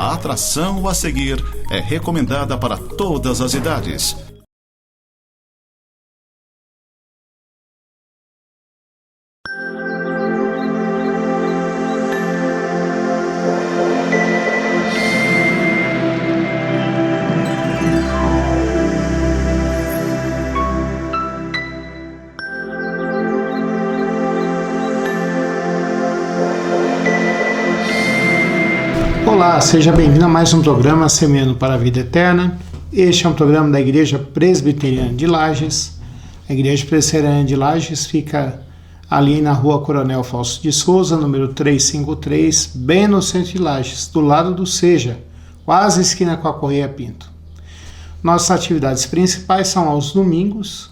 A atração a seguir é recomendada para todas as idades. Olá, seja bem-vindo a mais um programa Semeando para a Vida Eterna. Este é um programa da Igreja Presbiteriana de Lages. A Igreja Presbiteriana de Lages fica ali na Rua Coronel Fausto de Souza, número 353, bem no centro de Lages, do lado do Seja, quase esquina com a Correia Pinto. Nossas atividades principais são aos domingos,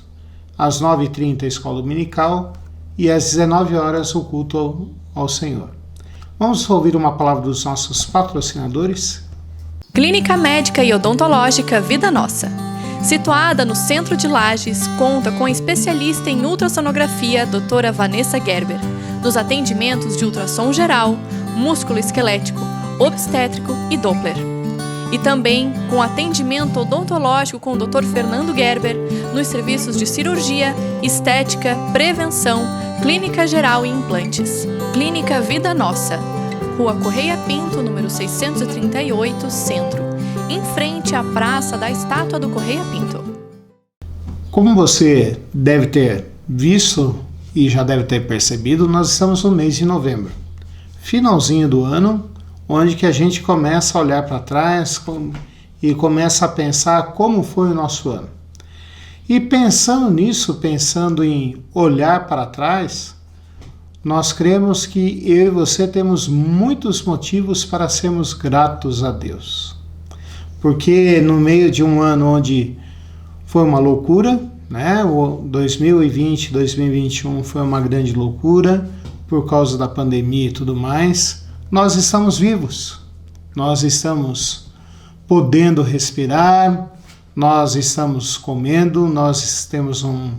às 9h30 a escola dominical e às 19 horas o culto ao Senhor. Vamos ouvir uma palavra dos nossos patrocinadores. Clínica Médica e Odontológica Vida Nossa. Situada no centro de Lages, conta com a especialista em ultrassonografia, doutora Vanessa Gerber, nos atendimentos de ultrassom geral, músculo esquelético, obstétrico e Doppler. E também com atendimento odontológico com o Dr. Fernando Gerber, nos serviços de cirurgia, estética, prevenção, clínica geral e implantes. Clínica Vida Nossa, Rua Correia Pinto, número 638, Centro, em frente à Praça da Estátua do Correia Pinto. Como você deve ter visto e já deve ter percebido, nós estamos no mês de novembro, finalzinho do ano, onde que a gente começa a olhar para trás e começa a pensar como foi o nosso ano. E pensando nisso, pensando em olhar para trás, nós cremos que eu e você temos muitos motivos para sermos gratos a Deus. Porque no meio de um ano onde foi uma loucura, né? O 2020, 2021 foi uma grande loucura por causa da pandemia e tudo mais, nós estamos vivos, nós estamos podendo respirar, nós estamos comendo, nós temos um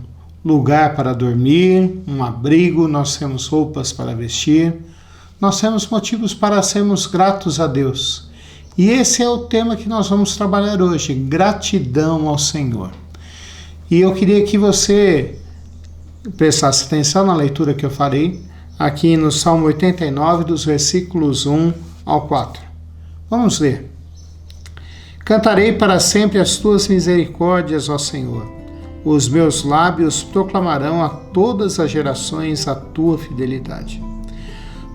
lugar para dormir, um abrigo, nós temos roupas para vestir, nós temos motivos para sermos gratos a Deus. E esse é o tema que nós vamos trabalhar hoje, gratidão ao Senhor. E eu queria que você prestasse atenção na leitura que eu farei, aqui no Salmo 89, dos versículos 1 ao 4. Vamos ler. Cantarei para sempre as tuas misericórdias, ó Senhor. Os meus lábios proclamarão a todas as gerações a tua fidelidade.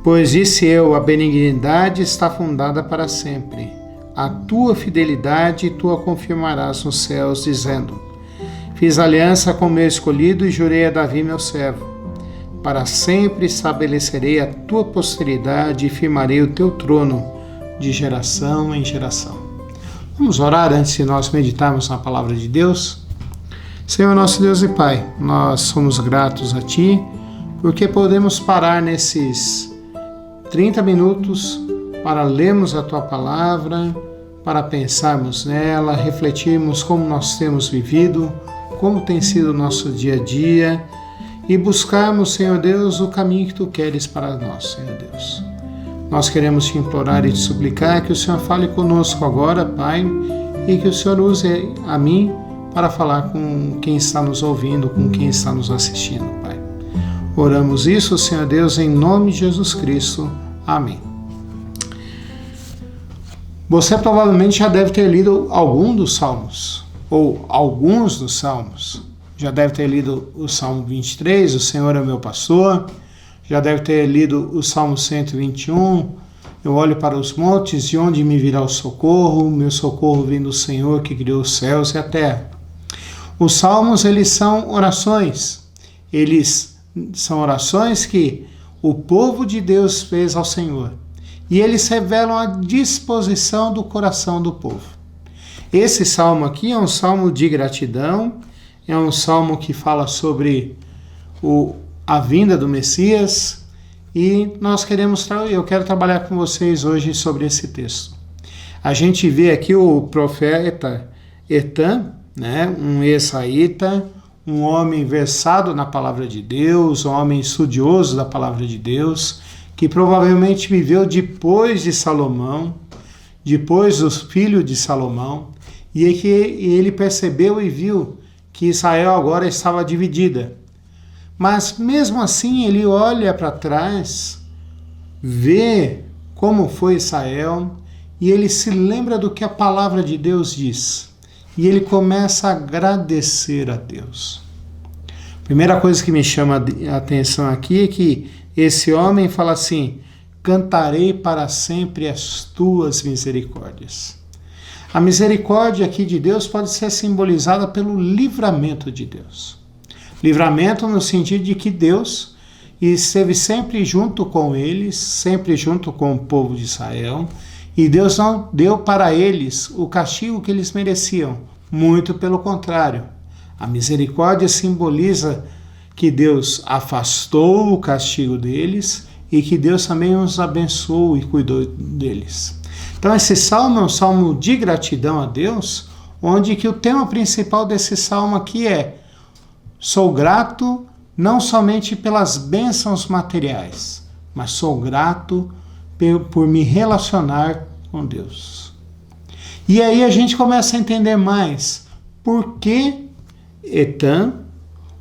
Pois disse eu, a benignidade está fundada para sempre. A tua fidelidade tu a confirmarás nos céus, dizendo: fiz aliança com meu escolhido e jurei a Davi meu servo. Para sempre estabelecerei a tua posteridade e firmarei o teu trono de geração em geração. Vamos orar antes de nós meditarmos na palavra de Deus? Senhor nosso Deus e Pai, nós somos gratos a Ti, porque podemos parar nesses 30 minutos para lermos a Tua palavra, para pensarmos nela, refletirmos como nós temos vivido, como tem sido o nosso dia a dia, e buscarmos, Senhor Deus, o caminho que Tu queres para nós, Senhor Deus. Nós queremos Te implorar e Te suplicar que o Senhor fale conosco agora, Pai, e que o Senhor use a mim para falar com quem está nos ouvindo, com quem está nos assistindo, Pai. Oramos isso, Senhor Deus, em nome de Jesus Cristo. Amém. Você provavelmente já deve ter lido algum dos Salmos, ou alguns dos Salmos. Já deve ter lido o Salmo 23, o Senhor é meu pastor. Já deve ter lido o Salmo 121, eu olho para os montes, de onde me virá o socorro? Meu socorro vem do Senhor que criou os céus e a terra. Os salmos, eles são orações. Eles são orações que o povo de Deus fez ao Senhor. E eles revelam a disposição do coração do povo. Esse salmo aqui é um salmo de gratidão, é um salmo que fala sobre a vinda do Messias. E eu quero trabalhar com vocês hoje sobre esse texto. A gente vê aqui o profeta Etan, né, um Esaíta, um homem versado na palavra de Deus, um homem estudioso da palavra de Deus, que provavelmente viveu depois de Salomão, depois do filho de Salomão, e que ele percebeu e viu que Israel agora estava dividida. Mas mesmo assim ele olha para trás, vê como foi Israel, e ele se lembra do que a palavra de Deus diz. E ele começa a agradecer a Deus. Primeira coisa que me chama a atenção aqui é que esse homem fala assim: cantarei para sempre as tuas misericórdias. A misericórdia aqui de Deus pode ser simbolizada pelo livramento de Deus. Livramento no sentido de que Deus esteve sempre junto com eles, sempre junto com o povo de Israel, e Deus não deu para eles o castigo que eles mereciam. Muito pelo contrário. A misericórdia simboliza que Deus afastou o castigo deles e que Deus também os abençoou e cuidou deles. Então esse salmo é um salmo de gratidão a Deus, onde que o tema principal desse salmo aqui é: sou grato não somente pelas bênçãos materiais, mas sou grato por me relacionar com Deus. E aí a gente começa a entender mais por que Etã,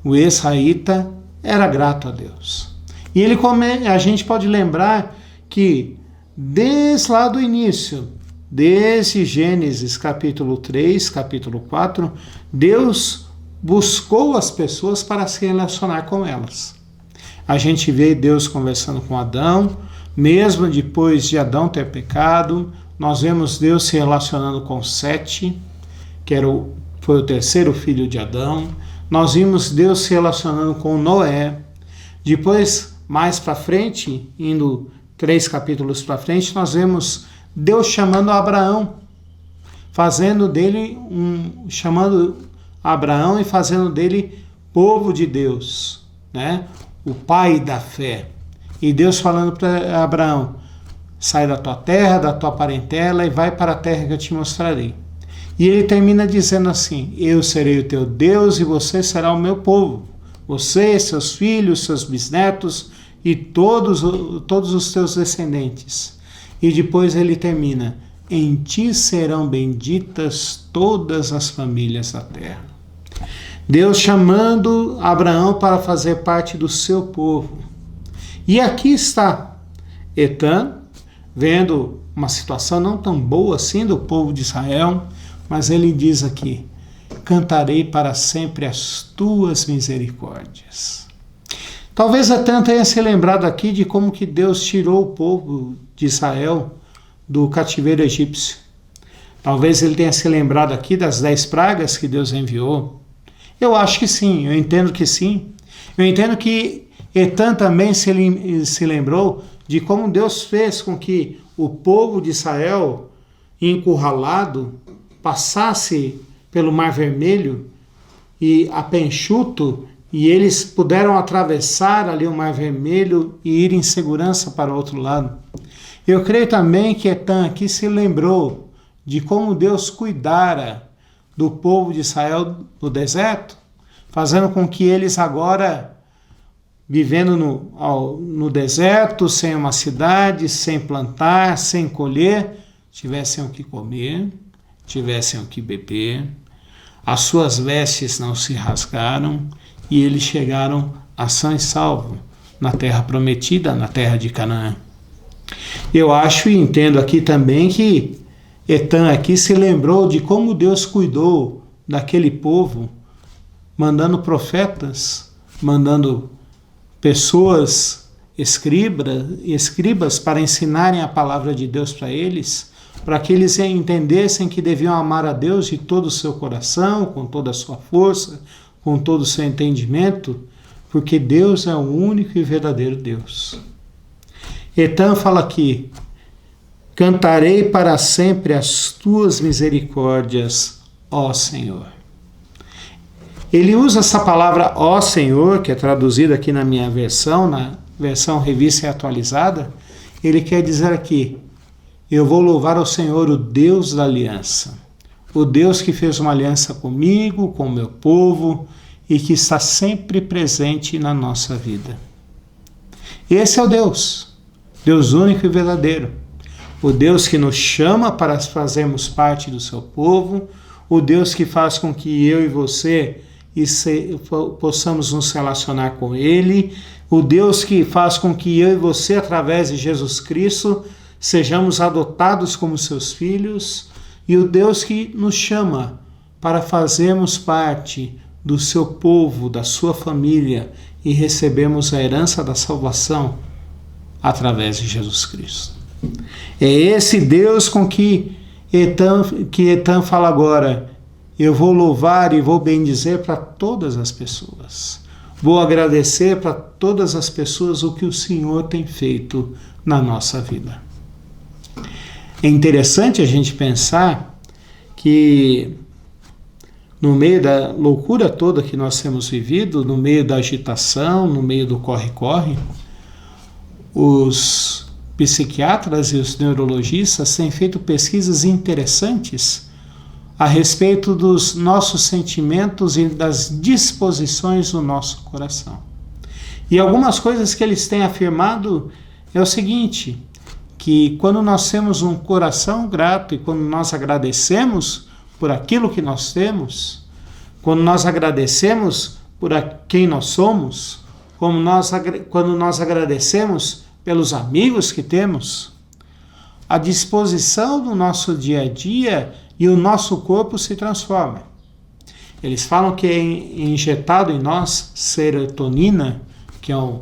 o israelita, era grato a Deus. E a gente pode lembrar que desde lá do início, desde Gênesis capítulo 3, capítulo 4, Deus buscou as pessoas para se relacionar com elas. A gente vê Deus conversando com Adão, mesmo depois de Adão ter pecado. Nós vemos Deus se relacionando com Sete, que foi o terceiro filho de Adão. Nós vimos Deus se relacionando com Noé. Depois, mais para frente, indo 3 capítulos para frente, nós vemos Deus chamando Abraão, chamando Abraão e fazendo dele povo de Deus, né? O pai da fé. E Deus falando para Abraão: sai da tua terra, da tua parentela e vai para a terra que eu te mostrarei. E ele termina dizendo assim: eu serei o teu Deus e você será o meu povo. Você, seus filhos, seus bisnetos e todos os teus descendentes. E depois ele termina: em ti serão benditas todas as famílias da terra. Deus chamando Abraão para fazer parte do seu povo. E aqui está Etã, vendo uma situação não tão boa assim do povo de Israel, mas ele diz aqui: cantarei para sempre as tuas misericórdias. Talvez Etã tenha se lembrado aqui de como que Deus tirou o povo de Israel do cativeiro egípcio. Talvez ele tenha se lembrado aqui das 10 pragas que Deus enviou. Eu acho que sim, eu entendo que sim. Eu entendo que Etã também se lembrou de como Deus fez com que o povo de Israel, encurralado, passasse pelo Mar Vermelho e a pé enxuto, e eles puderam atravessar ali o Mar Vermelho e ir em segurança para o outro lado. Eu creio também que Etã aqui se lembrou de como Deus cuidara do povo de Israel no deserto, fazendo com que eles agora, vivendo no deserto, sem uma cidade, sem plantar, sem colher, tivessem o que comer, tivessem o que beber, as suas vestes não se rasgaram e eles chegaram a são e salvo na terra prometida, na terra de Canaã. Eu acho e entendo aqui também que Etã aqui se lembrou de como Deus cuidou daquele povo, mandando profetas, mandando pessoas escribas para ensinarem a palavra de Deus para eles, para que eles entendessem que deviam amar a Deus de todo o seu coração, com toda a sua força, com todo o seu entendimento, porque Deus é o único e verdadeiro Deus. Etã fala aqui: cantarei para sempre as tuas misericórdias, ó Senhor. Ele usa essa palavra ó Senhor, que é traduzida aqui na minha versão, na versão revista e atualizada. Ele quer dizer aqui: eu vou louvar ao Senhor, o Deus da aliança, o Deus que fez uma aliança comigo, com o meu povo e que está sempre presente na nossa vida. Esse é o Deus único e verdadeiro. o Deus que nos chama para fazermos parte do seu povo, o Deus que faz com que eu e você possamos nos relacionar com Ele, o Deus que faz com que eu e você, através de Jesus Cristo, sejamos adotados como seus filhos, e o Deus que nos chama para fazermos parte do seu povo, da sua família, e recebemos a herança da salvação através de Jesus Cristo. É esse Deus com que Etan fala agora: eu vou louvar e vou bendizer para todas as pessoas. Vou agradecer para todas as pessoas o que o Senhor tem feito na nossa vida. É interessante a gente pensar que no meio da loucura toda que nós temos vivido, no meio da agitação, no meio do corre-corre, os psiquiatras e os neurologistas têm feito pesquisas interessantes a respeito dos nossos sentimentos e das disposições do nosso coração. E algumas coisas que eles têm afirmado é o seguinte, que quando nós temos um coração grato e quando nós agradecemos por aquilo que nós temos, quando nós agradecemos por quem nós somos, quando nós agradecemos pelos amigos que temos, a disposição do nosso dia a dia e o nosso corpo se transforma. Eles falam que é injetado em nós serotonina, que é o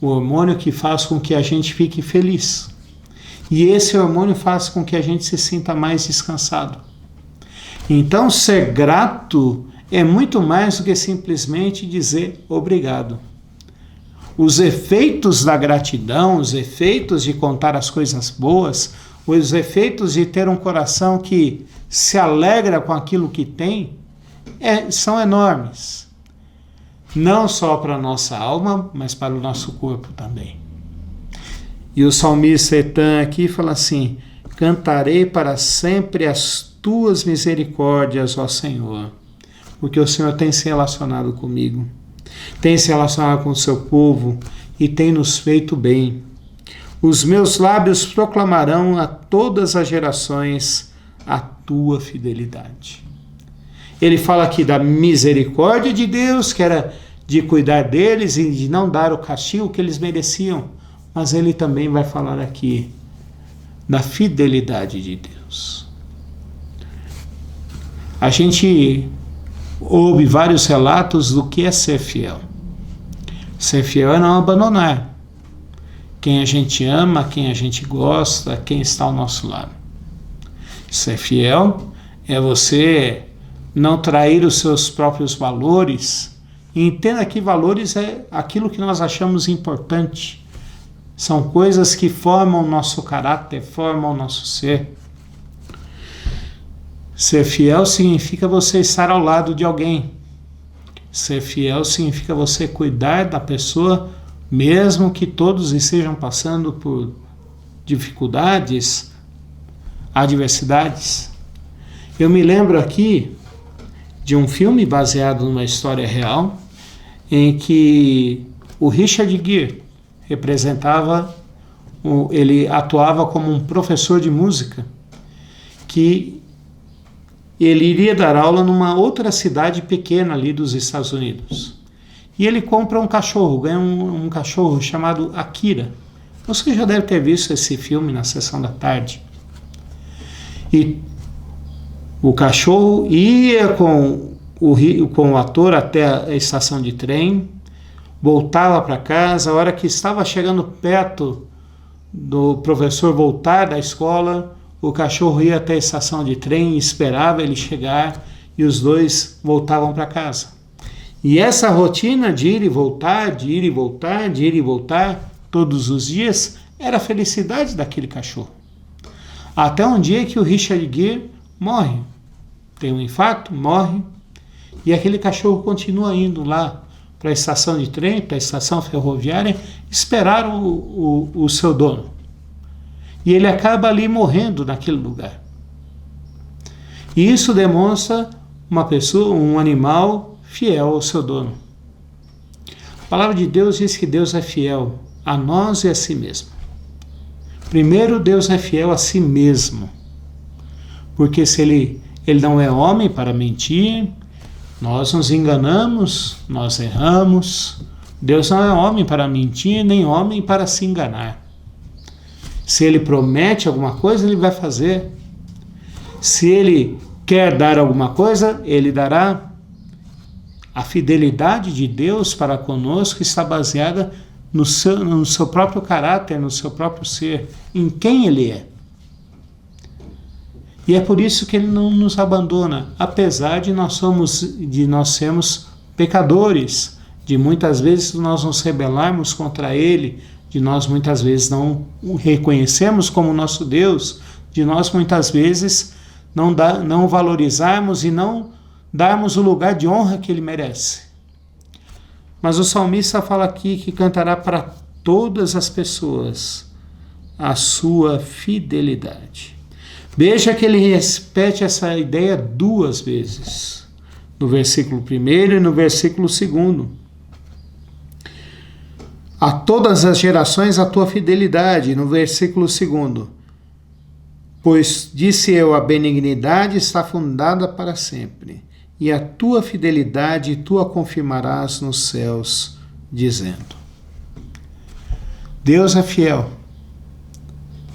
hormônio que faz com que a gente fique feliz. E esse hormônio faz com que a gente se sinta mais descansado. Então, ser grato é muito mais do que simplesmente dizer obrigado. Os efeitos da gratidão, os efeitos de contar as coisas boas, os efeitos de ter um coração que se alegra com aquilo que tem, são enormes. Não só para a nossa alma, mas para o nosso corpo também. E o salmista Etan aqui fala assim: cantarei para sempre as tuas misericórdias, ó Senhor, porque o Senhor tem se relacionado comigo, tem se relacionado com o seu povo e tem nos feito bem. Os meus lábios proclamarão a todas as gerações a tua fidelidade. Ele fala aqui da misericórdia de Deus, que era de cuidar deles e de não dar o castigo que eles mereciam, mas ele também vai falar aqui da fidelidade de Deus. A gente ouve vários relatos do que é ser fiel. Ser fiel é não abandonar quem a gente ama, quem a gente gosta, quem está ao nosso lado. Ser fiel é você não trair os seus próprios valores. E entenda que valores é aquilo que nós achamos importante. São coisas que formam o nosso caráter, formam o nosso ser. Ser fiel significa você estar ao lado de alguém. Ser fiel significa você cuidar da pessoa, mesmo que todos estejam passando por dificuldades, adversidades. Eu me lembro aqui de um filme baseado numa história real, em que o Richard Gere ele atuava como um professor de música, que ele iria dar aula numa outra cidade pequena ali dos Estados Unidos. E ele compra um cachorro, ganha um cachorro chamado Akira. Você já deve ter visto esse filme na sessão da tarde. E o cachorro ia com o ator até a estação de trem, voltava para casa. A hora que estava chegando perto do professor voltar da escola, o cachorro ia até a estação de trem, esperava ele chegar e os dois voltavam para casa. E essa rotina de ir e voltar, de ir e voltar, de ir e voltar, todos os dias, era a felicidade daquele cachorro. Até um dia que o Richard Gere morre. Tem um infarto, morre, e aquele cachorro continua indo lá para a estação de trem, para a estação ferroviária, esperar o seu dono. E ele acaba ali morrendo naquele lugar. E isso demonstra uma pessoa, um animal fiel ao seu dono. A palavra de Deus diz que Deus é fiel a nós e a si mesmo. Primeiro, Deus é fiel a si mesmo. Porque se ele não é homem para mentir, nós nos enganamos, nós erramos. Deus não é homem para mentir, nem homem para se enganar. Se ele promete alguma coisa, ele vai fazer. Se ele quer dar alguma coisa, ele dará. A fidelidade de Deus para conosco está baseada no seu próprio caráter, no seu próprio ser, em quem ele é. E é por isso que ele não nos abandona, apesar de nós sermos pecadores, de muitas vezes nós nos rebelarmos contra ele, de nós muitas vezes não o reconhecemos como nosso Deus, de nós muitas vezes não valorizarmos e não darmos o lugar de honra que ele merece. Mas o salmista fala aqui que cantará para todas as pessoas a sua fidelidade. Veja que ele repete essa ideia 2 vezes, no versículo 1 e no versículo 2. A todas as gerações a tua fidelidade, no versículo 2. Pois disse eu, a benignidade está fundada para sempre, e a tua fidelidade tu a confirmarás nos céus, dizendo. Deus é fiel.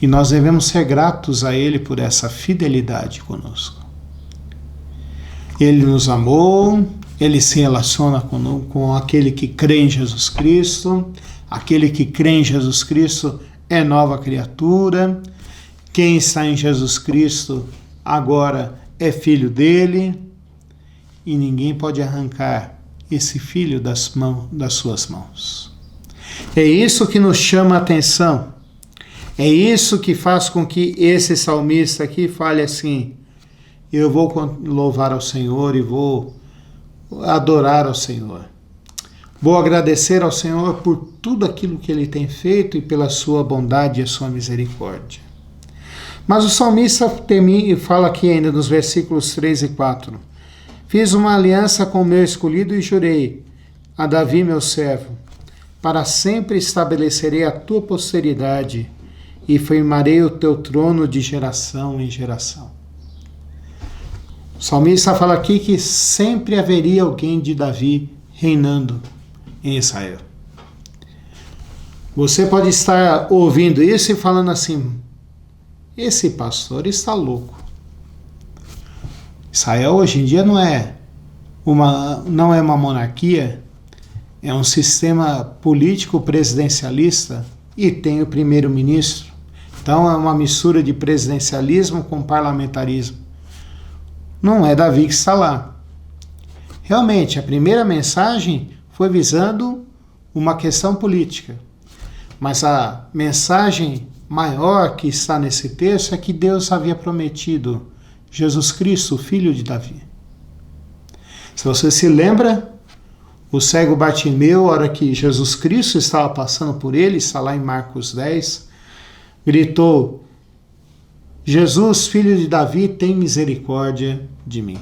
E nós devemos ser gratos a Ele por essa fidelidade conosco. Ele nos amou, Ele se relaciona com aquele que crê em Jesus Cristo. Aquele que crê em Jesus Cristo é nova criatura. Quem está em Jesus Cristo agora é filho dele. E ninguém pode arrancar esse filho das suas mãos. É isso que nos chama a atenção. É isso que faz com que esse salmista aqui fale assim: eu vou louvar ao Senhor e vou adorar ao Senhor. Vou agradecer ao Senhor por tudo aquilo que Ele tem feito e pela sua bondade e a sua misericórdia. Mas o salmista termina e fala aqui ainda nos versículos 3 e 4. Fiz uma aliança com o meu escolhido e jurei a Davi meu servo, para sempre estabelecerei a tua posteridade e firmarei o teu trono de geração em geração. O salmista fala aqui que sempre haveria alguém de Davi reinando em Israel. Você pode estar ouvindo isso e falando assim: esse pastor está louco. Israel hoje em dia não é uma monarquia, é um sistema político presidencialista e tem o primeiro-ministro. Então é uma mistura de presidencialismo com parlamentarismo. Não é Davi que está lá. Realmente, a primeira mensagem foi visando uma questão política. Mas a mensagem maior que está nesse texto é que Deus havia prometido Jesus Cristo, o filho de Davi. Se você se lembra, o cego Bartimeu, a hora que Jesus Cristo estava passando por ele, está lá em Marcos 10, gritou: Jesus, filho de Davi, tem misericórdia de mim.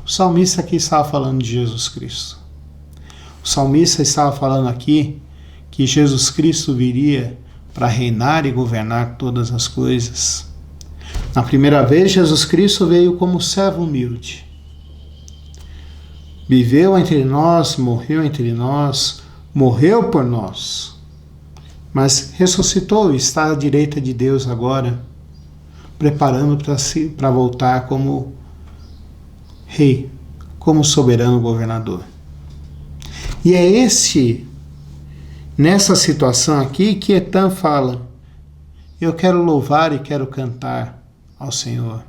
O salmista aqui estava falando de Jesus Cristo. O salmista estava falando aqui que Jesus Cristo viria para reinar e governar todas as coisas. Na primeira vez, Jesus Cristo veio como servo humilde. Viveu entre nós, morreu por nós, mas ressuscitou e está à direita de Deus agora, preparando para voltar como rei, como soberano governador. E é nessa situação aqui que Etan fala: eu quero louvar e quero cantar ao Senhor,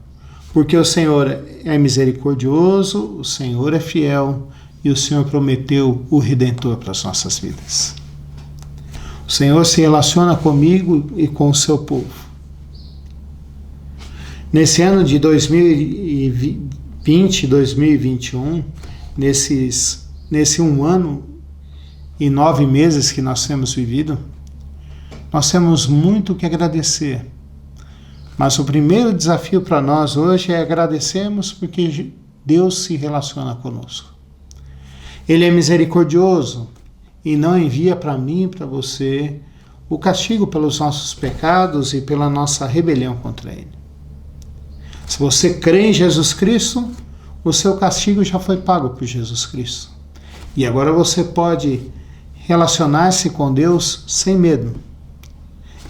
porque o Senhor é misericordioso, o Senhor é fiel e o Senhor prometeu o Redentor para as nossas vidas. O Senhor se relaciona comigo e com o seu povo. Nesse ano de 2020, 2021, nesse 1 ano e 9 meses que nós temos vivido, nós temos muito que agradecer. Mas o primeiro desafio para nós hoje é agradecermos porque Deus se relaciona conosco. Ele é misericordioso e não envia para mim e para você o castigo pelos nossos pecados e pela nossa rebelião contra Ele. Se você crê em Jesus Cristo, o seu castigo já foi pago por Jesus Cristo. E agora você pode relacionar-se com Deus sem medo,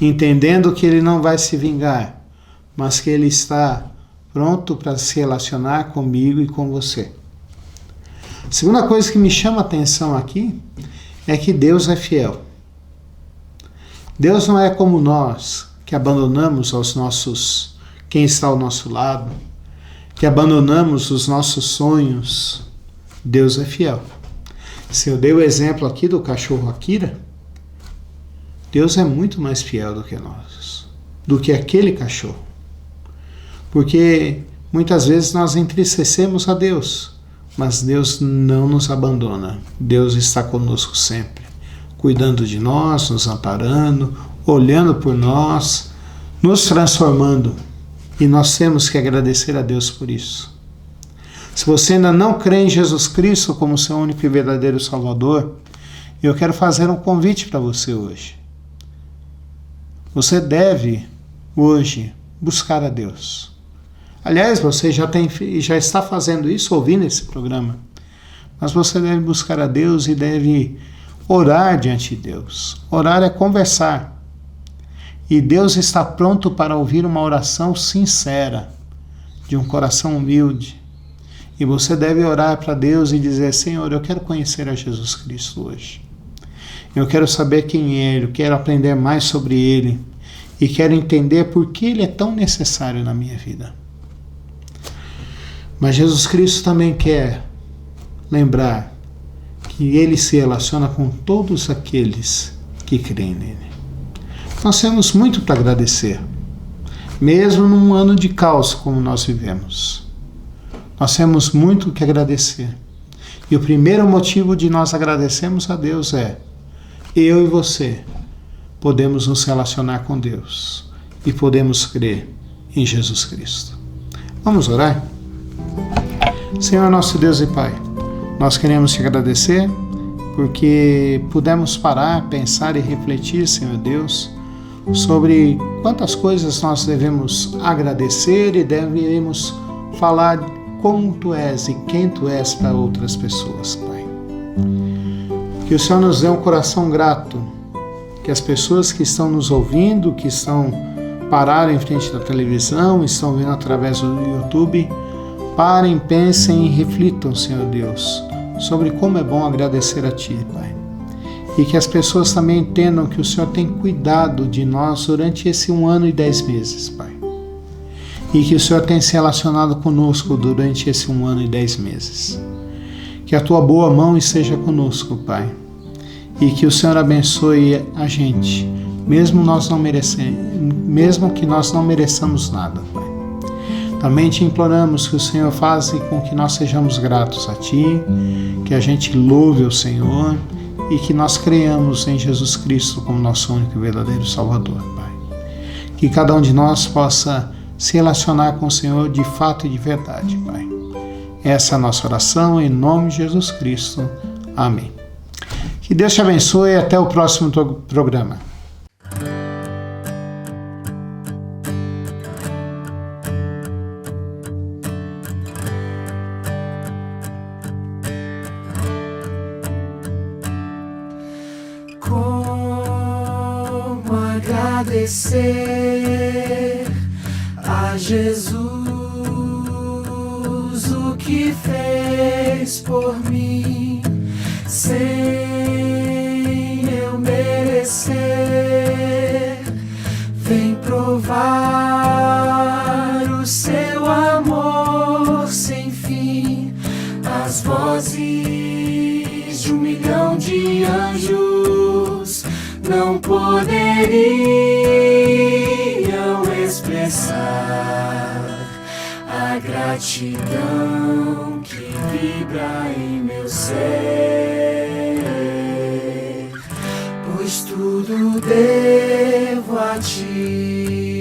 entendendo que Ele não vai se vingar, mas que Ele está pronto para se relacionar comigo e com você. A segunda coisa que me chama a atenção aqui é que Deus é fiel. Deus não é como nós, que abandonamos quem está ao nosso lado, que abandonamos os nossos sonhos. Deus é fiel. Se eu dei o exemplo aqui do cachorro Akira, Deus é muito mais fiel do que nós, do que aquele cachorro. Porque muitas vezes nós entristecemos a Deus, mas Deus não nos abandona. Deus está conosco sempre, cuidando de nós, nos amparando, olhando por nós, nos transformando. E nós temos que agradecer a Deus por isso. Se você ainda não crê em Jesus Cristo como seu único e verdadeiro Salvador, eu quero fazer um convite para você hoje. Você deve, hoje, buscar a Deus. Aliás, você já está fazendo isso, ouvindo esse programa. Mas você deve buscar a Deus e deve orar diante de Deus. Orar é conversar. E Deus está pronto para ouvir uma oração sincera, de um coração humilde. E você deve orar para Deus e dizer: Senhor, eu quero conhecer a Jesus Cristo hoje. Eu quero saber quem é Ele, eu quero aprender mais sobre Ele. E quero entender por que Ele é tão necessário na minha vida. Mas Jesus Cristo também quer lembrar que Ele se relaciona com todos aqueles que creem nele. Nós temos muito para agradecer, mesmo num ano de caos como nós vivemos. Nós temos muito que agradecer. E o primeiro motivo de nós agradecermos a Deus é: eu e você podemos nos relacionar com Deus e podemos crer em Jesus Cristo. Vamos orar? Senhor nosso Deus e Pai, nós queremos te agradecer porque pudemos parar, pensar e refletir, Senhor Deus, sobre quantas coisas nós devemos agradecer e devemos falar como Tu és e quem Tu és para outras pessoas, Pai. Que o Senhor nos dê um coração grato, que as pessoas que estão nos ouvindo, que pararam em frente da televisão, estão vendo através do YouTube, parem, pensem e reflitam, Senhor Deus, sobre como é bom agradecer a Ti, Pai. E que as pessoas também entendam que o Senhor tem cuidado de nós durante esse 1 ano e 10 meses, Pai. E que o Senhor tem se relacionado conosco durante esse 1 ano e 10 meses. Que a Tua boa mão esteja conosco, Pai. E que o Senhor abençoe a gente, mesmo que nós não mereçamos nada, Pai. Também te imploramos que o Senhor faça com que nós sejamos gratos a Ti, que a gente louve o Senhor e que nós creiamos em Jesus Cristo como nosso único e verdadeiro Salvador, Pai. Que cada um de nós possa se relacionar com o Senhor de fato e de verdade, Pai. Essa é a nossa oração, em nome de Jesus Cristo. Amém. Que Deus te abençoe e até o próximo programa. Como agradecer a Jesus o que fez por mim, sem eu merecer. Vem provar o seu amor sem fim. As vozes de 1 milhão de anjos não poderiam expressar a gratidão que vibra em meu ser, pois tudo devo a Ti.